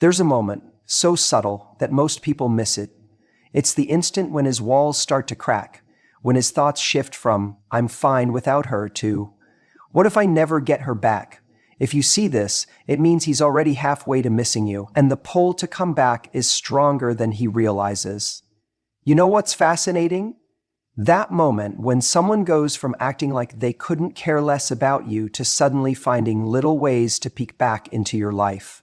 There's a moment, so subtle that most people miss it. It's the instant when his walls start to crack, when his thoughts shift from, "I'm fine without her," to, "What if I never get her back?" If you see this, it means he's already halfway to missing you, and the pull to come back is stronger than he realizes. You know what's fascinating? That moment when someone goes from acting like they couldn't care less about you to suddenly finding little ways to peek back into your life.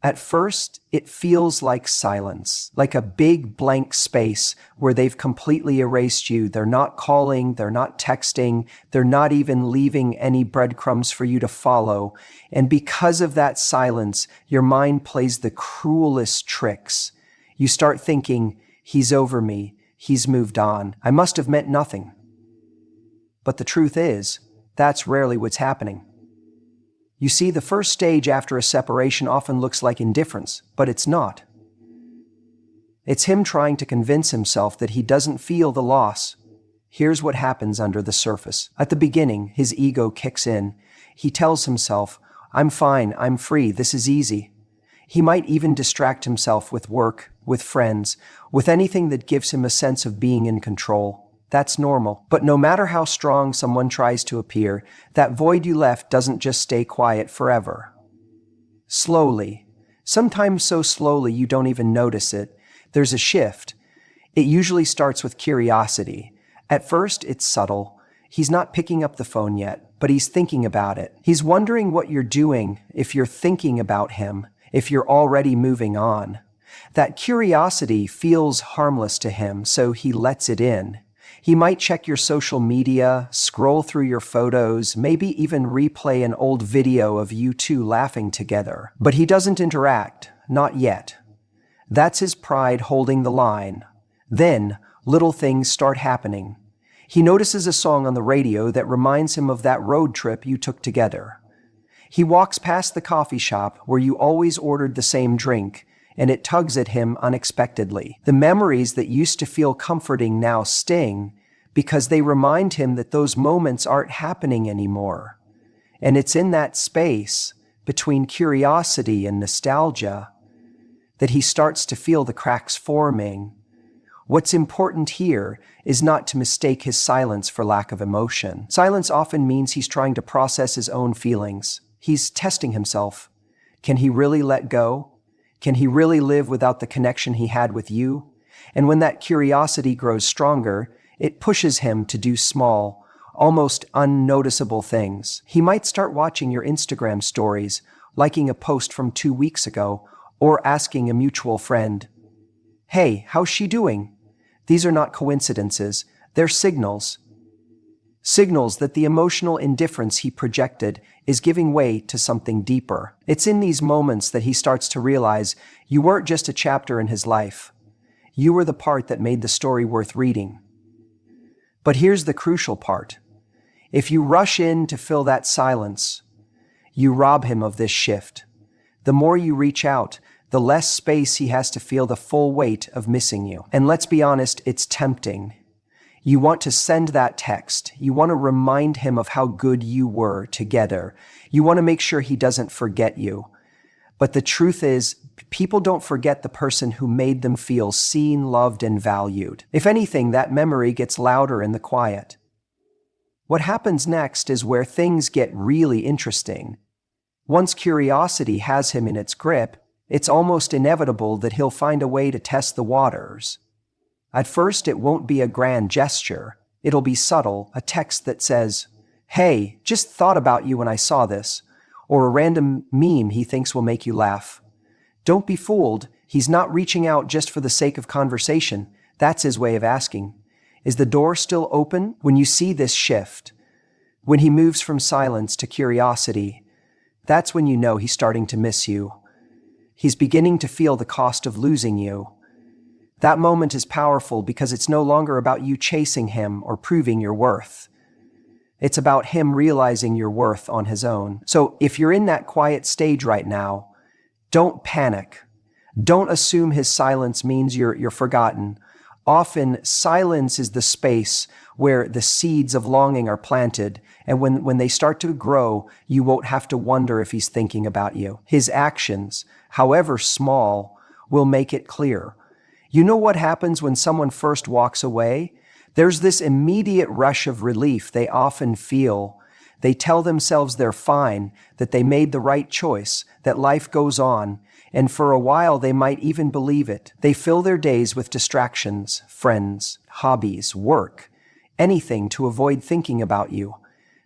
At first, it feels like silence, like a big blank space where they've completely erased you. They're not calling, they're not texting, they're not even leaving any breadcrumbs for you to follow. And because of that silence, your mind plays the cruelest tricks. You start thinking, "He's over me, he's moved on, I must have meant nothing." But the truth is, that's rarely what's happening. You see, the first stage after a separation often looks like indifference, but it's not. It's him trying to convince himself that he doesn't feel the loss. Here's what happens under the surface. At the beginning, his ego kicks in. He tells himself, "I'm fine, I'm free, this is easy." He might even distract himself with work, with friends, with anything that gives him a sense of being in control. That's normal. But no matter how strong someone tries to appear, that void you left doesn't just stay quiet forever. Slowly, sometimes so slowly you don't even notice it, there's a shift. It usually starts with curiosity. At first, it's subtle. He's not picking up the phone yet, but he's thinking about it. He's wondering what you're doing, if you're thinking about him, if you're already moving on. That curiosity feels harmless to him, so he lets it in. He might check your social media, scroll through your photos, maybe even replay an old video of you two laughing together. But he doesn't interact, not yet. That's his pride holding the line. Then, little things start happening. He notices a song on the radio that reminds him of that road trip you took together. He walks past the coffee shop where you always ordered the same drink, and it tugs at him unexpectedly. The memories that used to feel comforting now sting because they remind him that those moments aren't happening anymore. And it's in that space between curiosity and nostalgia that he starts to feel the cracks forming. What's important here is not to mistake his silence for lack of emotion. Silence often means he's trying to process his own feelings. He's testing himself. Can he really let go? Can he really live without the connection he had with you? And when that curiosity grows stronger, it pushes him to do small, almost unnoticeable things. He might start watching your Instagram stories, liking a post from 2 weeks ago, or asking a mutual friend, "Hey, how's she doing?" These are not coincidences, they're signals. Signals that the emotional indifference he projected is giving way to something deeper. It's in these moments that he starts to realize you weren't just a chapter in his life. You were the part that made the story worth reading. But here's the crucial part. If you rush in to fill that silence, you rob him of this shift. The more you reach out, the less space he has to feel the full weight of missing you. And let's be honest, it's tempting. You want to send that text. You want to remind him of how good you were together. You want to make sure he doesn't forget you. But the truth is, people don't forget the person who made them feel seen, loved, and valued. If anything, that memory gets louder in the quiet. What happens next is where things get really interesting. Once curiosity has him in its grip, it's almost inevitable that he'll find a way to test the waters. At first, it won't be a grand gesture. It'll be subtle, a text that says, "Hey, just thought about you when I saw this," or a random meme he thinks will make you laugh. Don't be fooled. He's not reaching out just for the sake of conversation. That's his way of asking, "Is the door still open?" When you see this shift, when he moves from silence to curiosity, that's when you know he's starting to miss you. He's beginning to feel the cost of losing you. That moment is powerful because it's no longer about you chasing him or proving your worth. It's about him realizing your worth on his own. So if you're in that quiet stage right now, don't panic. Don't assume his silence means you're forgotten. Often, silence is the space where the seeds of longing are planted, and when they start to grow, you won't have to wonder if he's thinking about you. His actions, however small, will make it clear. You know what happens when someone first walks away? There's this immediate rush of relief they often feel. They tell themselves they're fine, that they made the right choice, that life goes on, and for a while they might even believe it. They fill their days with distractions, friends, hobbies, work, anything to avoid thinking about you.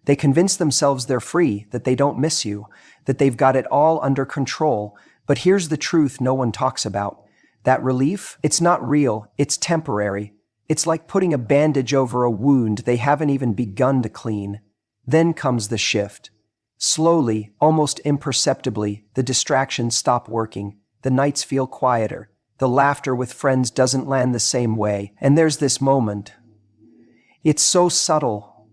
They convince themselves they're free, that they don't miss you, that they've got it all under control. But here's the truth no one talks about. That relief, it's not real, it's temporary. It's like putting a bandage over a wound they haven't even begun to clean. Then comes the shift. Slowly, almost imperceptibly, the distractions stop working. The nights feel quieter. The laughter with friends doesn't land the same way. And there's this moment. It's so subtle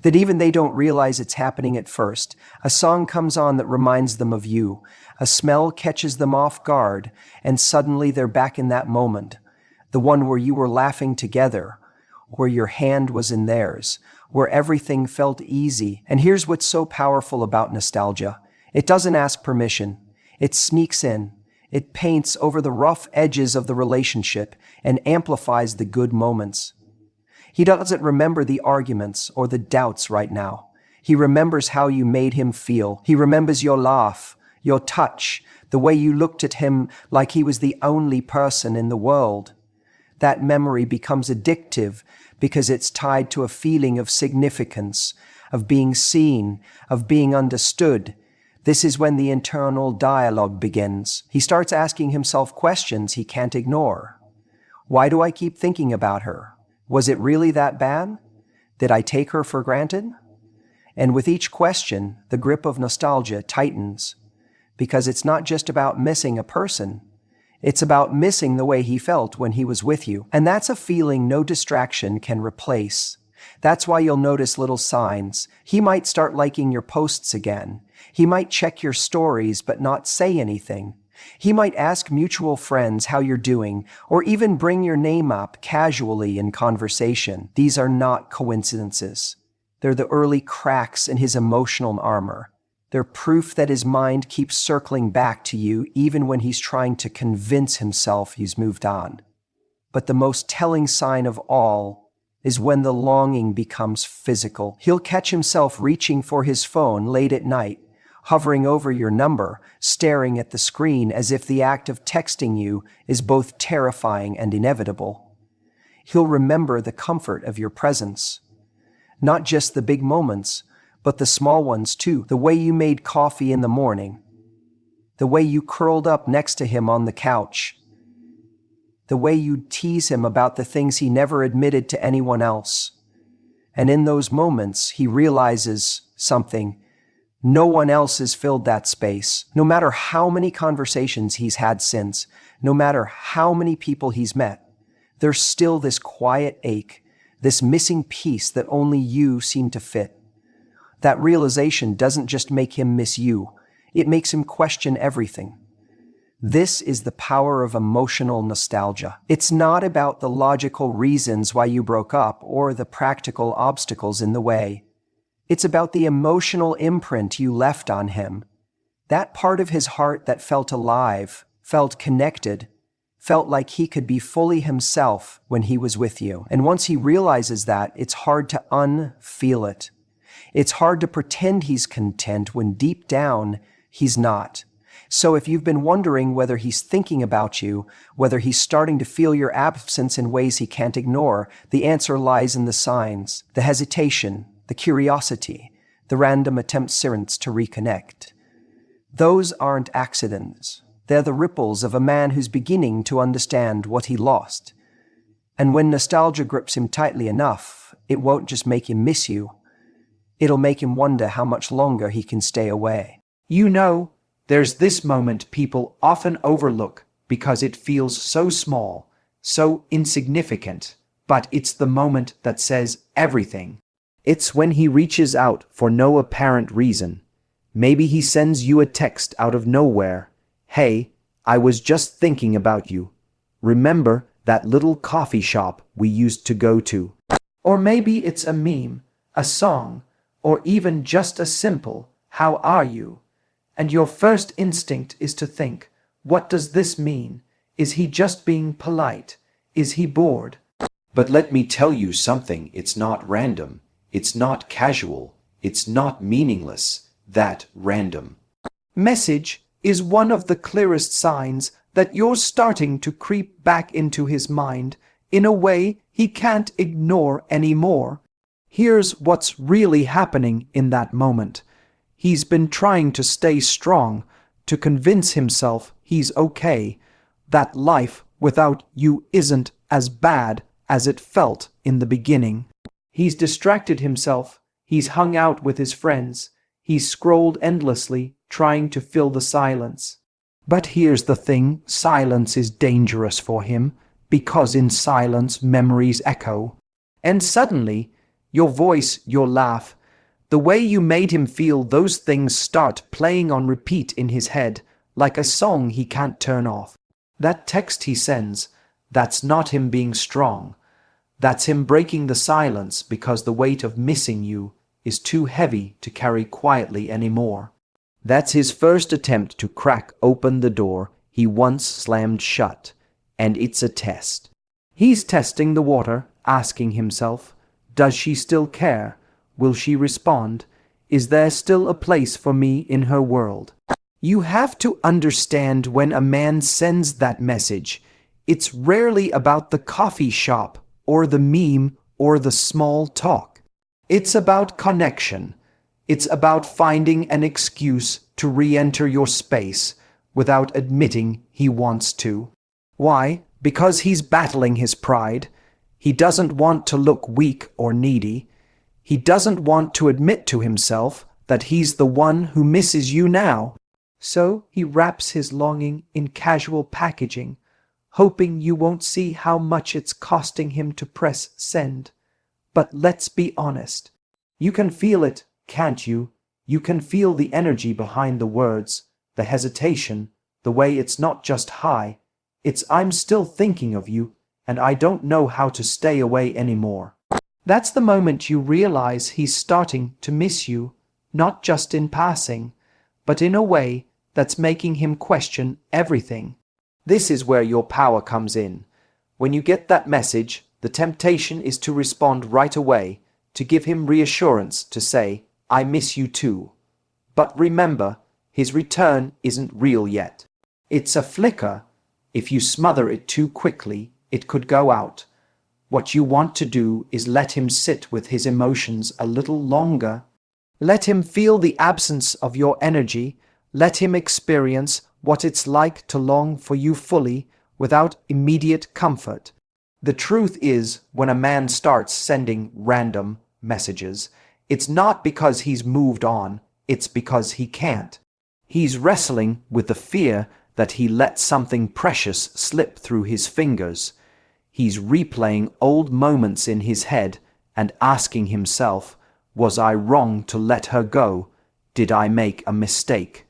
that even they don't realize it's happening at first. A song comes on that reminds them of you. A smell catches them off guard, and suddenly they're back in that moment. The one where you were laughing together, where your hand was in theirs, where everything felt easy. And here's what's so powerful about nostalgia. It doesn't ask permission. It sneaks in. It paints over the rough edges of the relationship and amplifies the good moments. He doesn't remember the arguments or the doubts right now. He remembers how you made him feel. He remembers your laugh, your touch, the way you looked at him like he was the only person in the world. That memory becomes addictive because it's tied to a feeling of significance, of being seen, of being understood. This is when the internal dialogue begins. He starts asking himself questions he can't ignore. Why do I keep thinking about her? Was it really that bad? Did I take her for granted? And with each question, the grip of nostalgia tightens, because it's not just about missing a person. It's about missing the way he felt when he was with you. And that's a feeling no distraction can replace. That's why you'll notice little signs. He might start liking your posts again. He might check your stories but not say anything. He might ask mutual friends how you're doing, or even bring your name up casually in conversation. These are not coincidences. They're the early cracks in his emotional armor. They're proof that his mind keeps circling back to you even when he's trying to convince himself he's moved on. But the most telling sign of all is when the longing becomes physical. He'll catch himself reaching for his phone late at night, hovering over your number, staring at the screen as if the act of texting you is both terrifying and inevitable. He'll remember the comfort of your presence. Not just the big moments, but the small ones too. The way you made coffee in the morning. The way you curled up next to him on the couch. The way you'd tease him about the things he never admitted to anyone else. And in those moments, he realizes something. No one else has filled that space. No matter how many conversations he's had since, no matter how many people he's met, there's still this quiet ache, this missing piece that only you seem to fit. That realization doesn't just make him miss you, it makes him question everything. This is the power of emotional nostalgia. It's not about the logical reasons why you broke up or the practical obstacles in the way. It's about the emotional imprint you left on him. That part of his heart that felt alive, felt connected, felt like he could be fully himself when he was with you. And once he realizes that, it's hard to unfeel it. It's hard to pretend he's content when deep down, he's not. So if you've been wondering whether he's thinking about you, whether he's starting to feel your absence in ways he can't ignore, the answer lies in the signs, the hesitation, the curiosity, the random attempts to reconnect. Those aren't accidents. They're the ripples of a man who's beginning to understand what he lost. And when nostalgia grips him tightly enough, it won't just make him miss you. It'll make him wonder how much longer he can stay away. You know, there's this moment people often overlook because it feels so small, so insignificant, but it's the moment that says everything. It's when he reaches out for no apparent reason. Maybe he sends you a text out of nowhere. Hey, I was just thinking about you. Remember that little coffee shop we used to go to. Or maybe it's a meme, a song, or even just a simple, "How are you?" And your first instinct is to think, what does this mean? Is he just being polite? Is he bored? But let me tell you something, it's not random, it's not casual, it's not meaningless, that random message is one of the clearest signs that you're starting to creep back into his mind in a way he can't ignore anymore. Here's what's really happening in that moment. He's been trying to stay strong, to convince himself he's okay, that life without you isn't as bad as it felt in the beginning. He's distracted himself, he's hung out with his friends, he's scrolled endlessly, trying to fill the silence. But here's the thing, silence is dangerous for him, because in silence memories echo. And suddenly, your voice, your laugh, the way you made him feel, those things start playing on repeat in his head, like a song he can't turn off. That text he sends, that's not him being strong. That's him breaking the silence because the weight of missing you is too heavy to carry quietly anymore. That's his first attempt to crack open the door he once slammed shut, and it's a test. He's testing the water, asking himself, does she still care? Will she respond? Is there still a place for me in her world? You have to understand, when a man sends that message, it's rarely about the coffee shop or the meme or the small talk. It's about connection. It's about finding an excuse to re-enter your space without admitting he wants to. Why? Because he's battling his pride. He doesn't want to look weak or needy. He doesn't want to admit to himself that he's the one who misses you now. So he wraps his longing in casual packaging, hoping you won't see how much it's costing him to press send. But let's be honest. You can feel it, can't you? You can feel the energy behind the words, the hesitation, the way it's not just hi, it's I'm still thinking of you, and I don't know how to stay away anymore. That's the moment you realize he's starting to miss you, not just in passing, but in a way that's making him question everything. This is where your power comes in. When you get that message, the temptation is to respond right away, to give him reassurance, to say, I miss you too. But remember, his return isn't real yet. It's a flicker. If you smother it too quickly, it could go out. What you want to do is let him sit with his emotions a little longer. Let him feel the absence of your energy. Let him experience what it's like to long for you fully without immediate comfort. The truth is, when a man starts sending random messages, it's not because he's moved on, it's because he can't. He's wrestling with the fear that he let something precious slip through his fingers. He's replaying old moments in his head and asking himself, was I wrong to let her go? Did I make a mistake?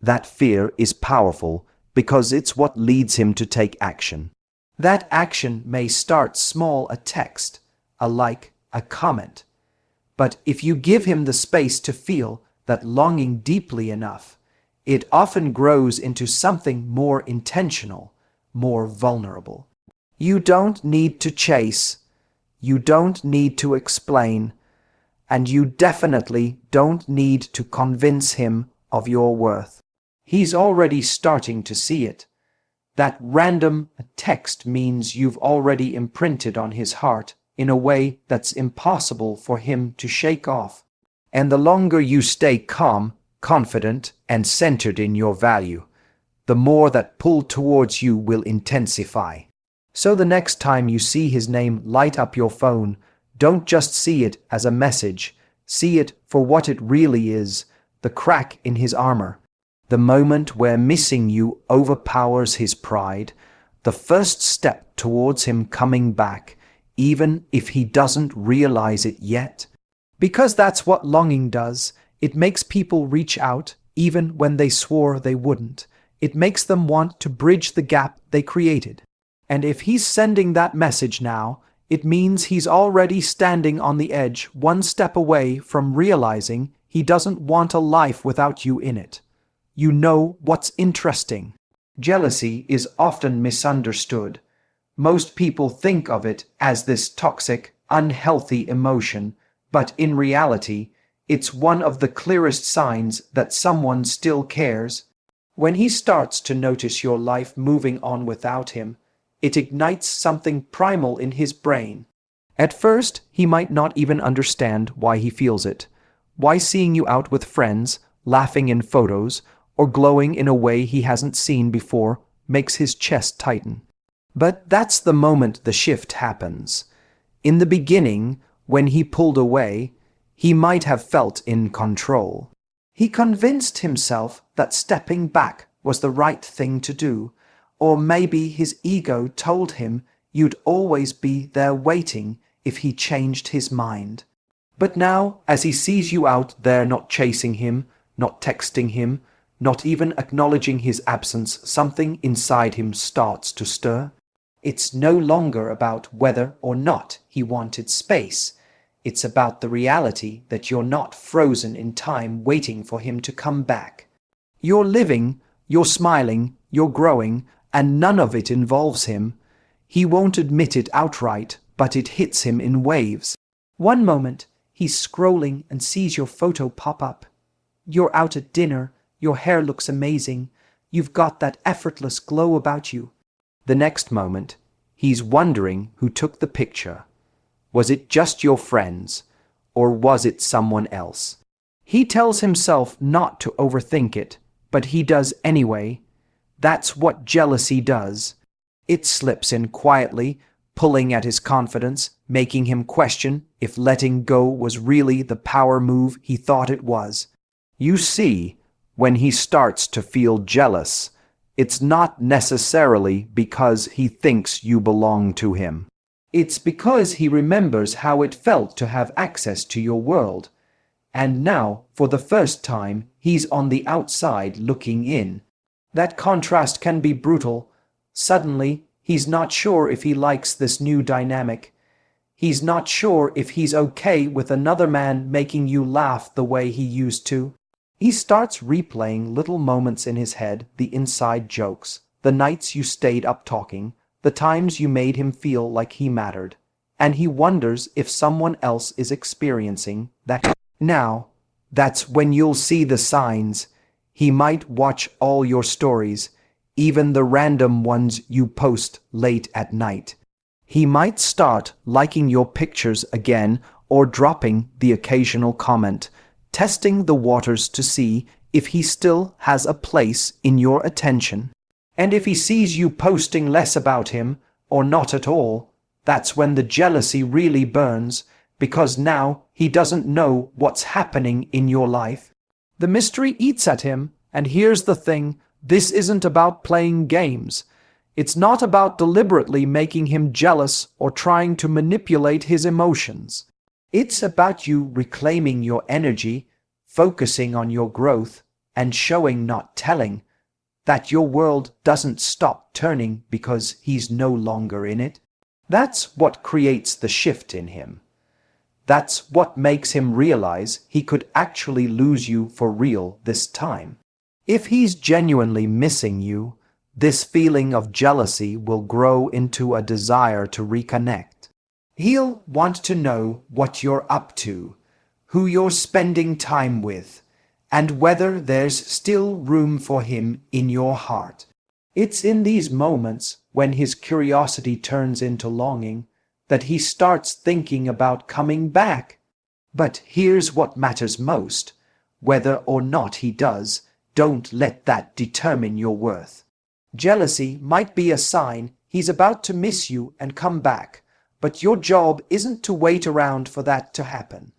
That fear is powerful because it's what leads him to take action. That action may start small, a text, a like, a comment. But if you give him the space to feel that longing deeply enough, it often grows into something more intentional, more vulnerable. You don't need to chase, you don't need to explain, and you definitely don't need to convince him of your worth. He's already starting to see it. That random text means you've already imprinted on his heart in a way that's impossible for him to shake off. And the longer you stay calm, confident, and centered in your value, the more that pull towards you will intensify. So the next time you see his name light up your phone, don't just see it as a message. See it for what it really is, the crack in his armor. The moment where missing you overpowers his pride, the first step towards him coming back, even if he doesn't realize it yet. Because that's what longing does. It makes people reach out, even when they swore they wouldn't. It makes them want to bridge the gap they created. And if he's sending that message now, it means he's already standing on the edge, one step away from realizing he doesn't want a life without you in it. You know what's interesting? Jealousy is often misunderstood. Most people think of it as this toxic, unhealthy emotion, but in reality, it's one of the clearest signs that someone still cares. When he starts to notice your life moving on without him, it ignites something primal in his brain. At first, he might not even understand why he feels it. Why seeing you out with friends, laughing in photos, or glowing in a way he hasn't seen before makes his chest tighten. But that's the moment the shift happens. In the beginning, when he pulled away, he might have felt in control. He convinced himself that stepping back was the right thing to do, or maybe his ego told him you'd always be there waiting if he changed his mind. But now, as he sees you out there not chasing him, not texting him, not even acknowledging his absence, something inside him starts to stir. It's no longer about whether or not he wanted space. It's about the reality that you're not frozen in time waiting for him to come back. You're living, you're smiling, you're growing, and none of it involves him. He won't admit it outright, but it hits him in waves. One moment, he's scrolling and sees your photo pop up. You're out at dinner, your hair looks amazing, you've got that effortless glow about you. The next moment, he's wondering who took the picture. Was it just your friends, or was it someone else? He tells himself not to overthink it, but he does anyway. That's what jealousy does. It slips in quietly, pulling at his confidence, making him question if letting go was really the power move he thought it was. You see, when he starts to feel jealous, it's not necessarily because he thinks you belong to him. It's because he remembers how it felt to have access to your world. And now, for the first time, he's on the outside looking in. That contrast can be brutal. Suddenly, he's not sure if he likes this new dynamic. He's not sure if he's okay with another man making you laugh the way he used to. He starts replaying little moments in his head, the inside jokes, the nights you stayed up talking, the times you made him feel like he mattered. And he wonders if someone else is experiencing that. Now, that's when you'll see the signs. He might watch all your stories, even the random ones you post late at night. He might start liking your pictures again or dropping the occasional comment, testing the waters to see if he still has a place in your attention. And if he sees you posting less about him, or not at all, that's when the jealousy really burns, because now he doesn't know what's happening in your life. The mystery eats at him, and here's the thing, this isn't about playing games. It's not about deliberately making him jealous or trying to manipulate his emotions. It's about you reclaiming your energy, focusing on your growth, and showing, not telling, that your world doesn't stop turning because he's no longer in it. That's what creates the shift in him. That's what makes him realize he could actually lose you for real this time. If he's genuinely missing you, this feeling of jealousy will grow into a desire to reconnect. He'll want to know what you're up to, who you're spending time with, and whether there's still room for him in your heart. It's in these moments, when his curiosity turns into longing, that he starts thinking about coming back. But here's what matters most. Whether or not he does, don't let that determine your worth. Jealousy might be a sign he's about to miss you and come back, but your job isn't to wait around for that to happen.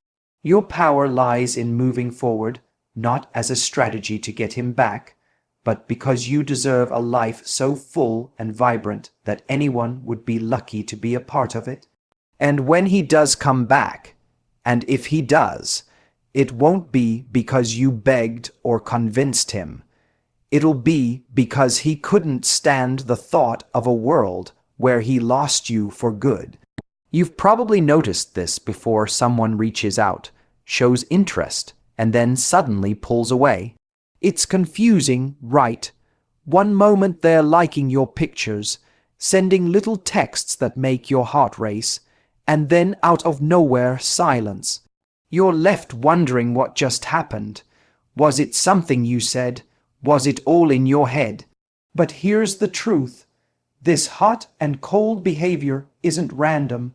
Your power lies in moving forward, not as a strategy to get him back, but because you deserve a life so full and vibrant that anyone would be lucky to be a part of it. And when he does come back, and if he does, it won't be because you begged or convinced him. It'll be because he couldn't stand the thought of a world where he lost you for good. You've probably noticed this before. Someone reaches out, shows interest, and then suddenly pulls away. It's confusing, right? One moment they're liking your pictures, sending little texts that make your heart race, and then out of nowhere, silence. You're left wondering what just happened. Was it something you said? Was it all in your head? But here's the truth. This hot and cold behavior isn't random,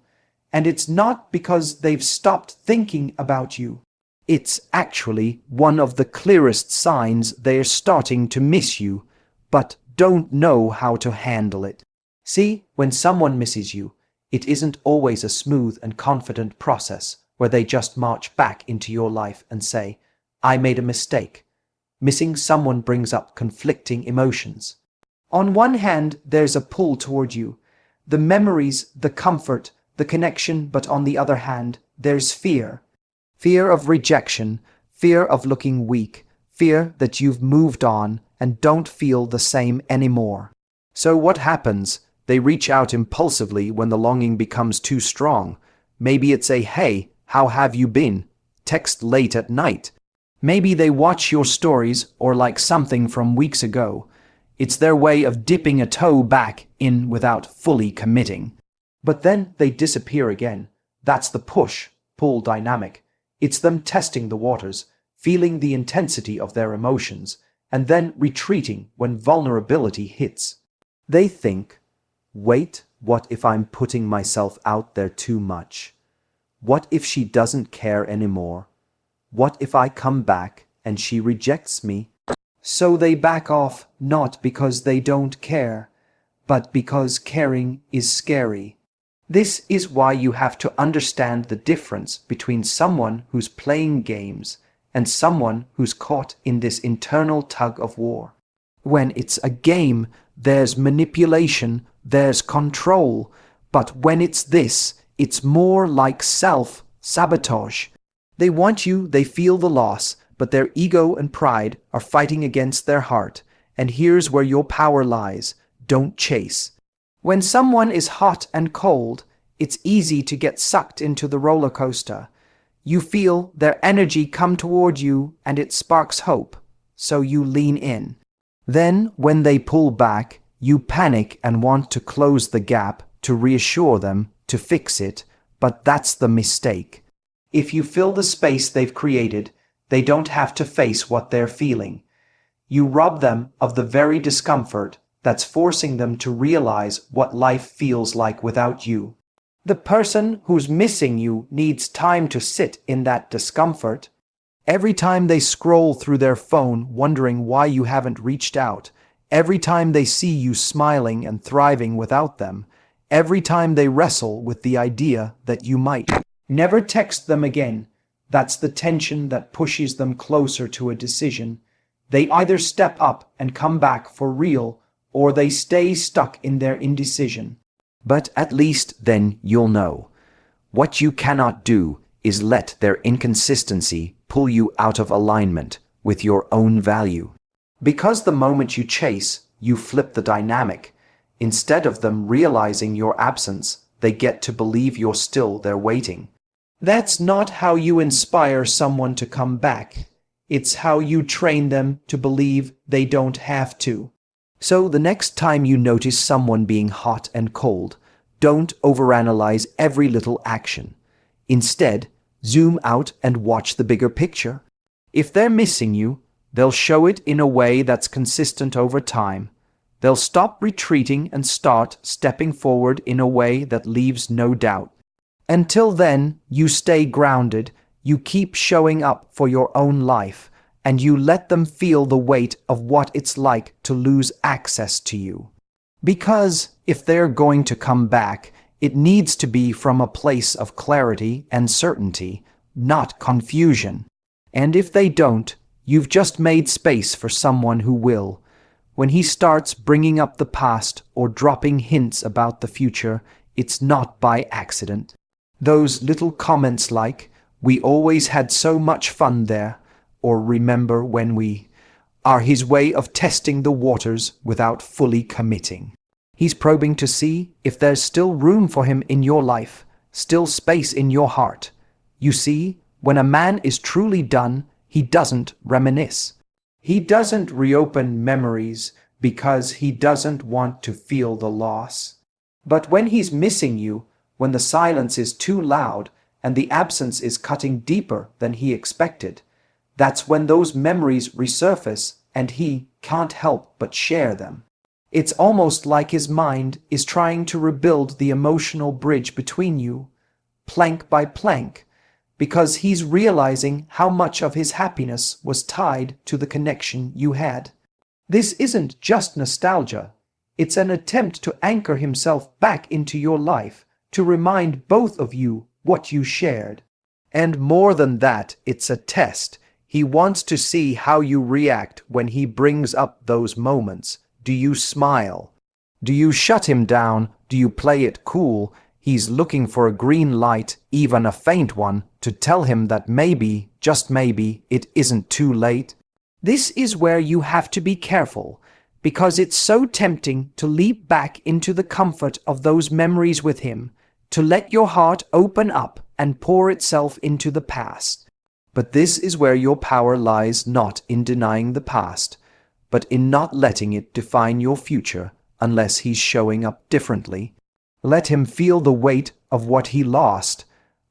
and it's not because they've stopped thinking about you. It's actually one of the clearest signs they're starting to miss you, but don't know how to handle it. See, when someone misses you, it isn't always a smooth and confident process where they just march back into your life and say, I made a mistake. Missing someone brings up conflicting emotions. On one hand, there's a pull toward you, the memories, the comfort, the connection, but on the other hand, there's fear. Fear of rejection, fear of looking weak, fear that you've moved on and don't feel the same anymore. So what happens? They reach out impulsively when the longing becomes too strong. Maybe it's a, hey, how have you been? Text late at night. Maybe they watch your stories or like something from weeks ago. It's their way of dipping a toe back in without fully committing. But then they disappear again. That's the push-pull dynamic. It's them testing the waters, feeling the intensity of their emotions, and then retreating when vulnerability hits. They think, wait, what if I'm putting myself out there too much? What if she doesn't care anymore? What if I come back and she rejects me? So they back off, not because they don't care, but because caring is scary. This is why you have to understand the difference between someone who's playing games and someone who's caught in this internal tug of war. When it's a game, there's manipulation, there's control, but when it's this, it's more like self-sabotage. They want you, they feel the loss, but their ego and pride are fighting against their heart, and here's where your power lies. Don't chase. When someone is hot and cold, it's easy to get sucked into the roller coaster. You feel their energy come toward you and it sparks hope, so you lean in. Then, when they pull back, you panic and want to close the gap, to reassure them, to fix it, but that's the mistake. If you fill the space they've created, they don't have to face what they're feeling. You rob them of the very discomfort that's forcing them to realize what life feels like without you. The person who's missing you needs time to sit in that discomfort. Every time they scroll through their phone wondering why you haven't reached out, every time they see you smiling and thriving without them, every time they wrestle with the idea that you might never text them again, that's the tension that pushes them closer to a decision. They either step up and come back for real, or they stay stuck in their indecision. But at least then you'll know. What you cannot do is let their inconsistency pull you out of alignment with your own value. Because the moment you chase, you flip the dynamic. Instead of them realizing your absence, they get to believe you're still there waiting. That's not how you inspire someone to come back. It's how you train them to believe they don't have to. So the next time you notice someone being hot and cold, don't overanalyze every little action. Instead, zoom out and watch the bigger picture. If they're missing you, they'll show it in a way that's consistent over time. They'll stop retreating and start stepping forward in a way that leaves no doubt. Until then, you stay grounded, you keep showing up for your own life, and you let them feel the weight of what it's like to lose access to you. Because if they're going to come back, it needs to be from a place of clarity and certainty, not confusion. And if they don't, you've just made space for someone who will. When he starts bringing up the past or dropping hints about the future, it's not by accident. Those little comments like, "We always had so much fun there," or "Remember when we," are his way of testing the waters without fully committing. He's probing to see if there's still room for him in your life, still space in your heart. You see, when a man is truly done, he doesn't reminisce. He doesn't reopen memories because he doesn't want to feel the loss. But when he's missing you, when the silence is too loud and the absence is cutting deeper than he expected, that's when those memories resurface and he can't help but share them. It's almost like his mind is trying to rebuild the emotional bridge between you, plank by plank, because he's realizing how much of his happiness was tied to the connection you had. This isn't just nostalgia. It's an attempt to anchor himself back into your life, to remind both of you what you shared. And more than that, it's a test. He wants to see how you react when he brings up those moments. Do you smile? Do you shut him down? Do you play it cool? He's looking for a green light, even a faint one, to tell him that maybe, just maybe, it isn't too late. This is where you have to be careful, because it's so tempting to leap back into the comfort of those memories with him, to let your heart open up and pour itself into the past. But this is where your power lies, not in denying the past, but in not letting it define your future unless he's showing up differently. Let him feel the weight of what he lost.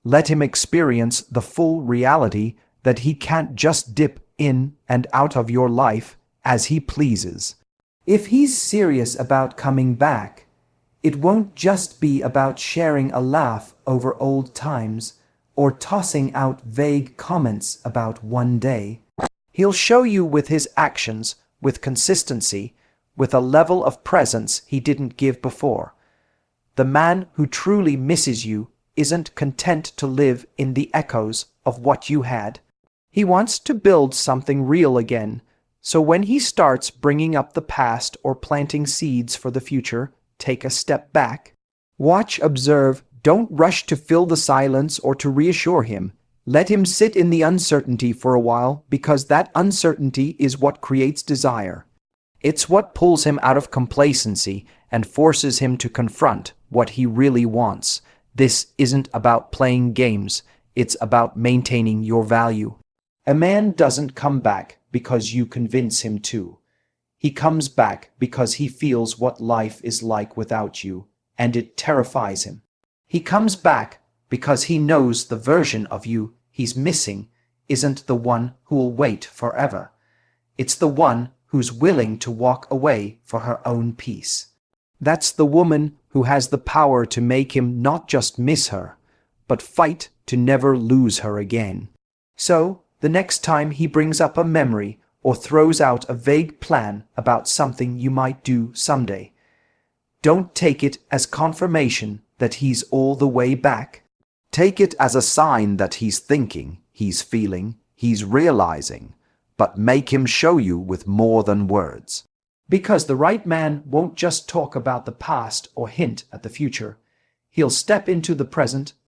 Let him experience the full reality that he can't just dip in and out of your life as he pleases. If he's serious about coming back, it won't just be about sharing a laugh over old times or tossing out vague comments about one day. He'll show you with his actions, with consistency, with a level of presence he didn't give before. The man who truly misses you isn't content to live in the echoes of what you had. He wants to build something real again. So when he starts bringing up the past or planting seeds for the future, take a step back. Watch, observe, don't rush to fill the silence or to reassure him. Let him sit in the uncertainty for a while, because that uncertainty is what creates desire. It's what pulls him out of complacency and forces him to confront what he really wants. This isn't about playing games. It's about maintaining your value. A man doesn't come back because you convince him to. He comes back because he feels what life is like without you, and it terrifies him. He comes back because he knows the version of you he's missing isn't the one who'll wait forever. It's the one who's willing to walk away for her own peace. That's the woman who has the power to make him not just miss her, but fight to never lose her again. So, the next time he brings up a memory or throws out a vague plan about something you might do someday, don't take it as confirmation that he's all the way back. Take it as a sign that he's thinking, he's feeling, he's realizing, but make him show you with more than words. Because the right man won't just talk about the past or hint at the future. He'll step into the present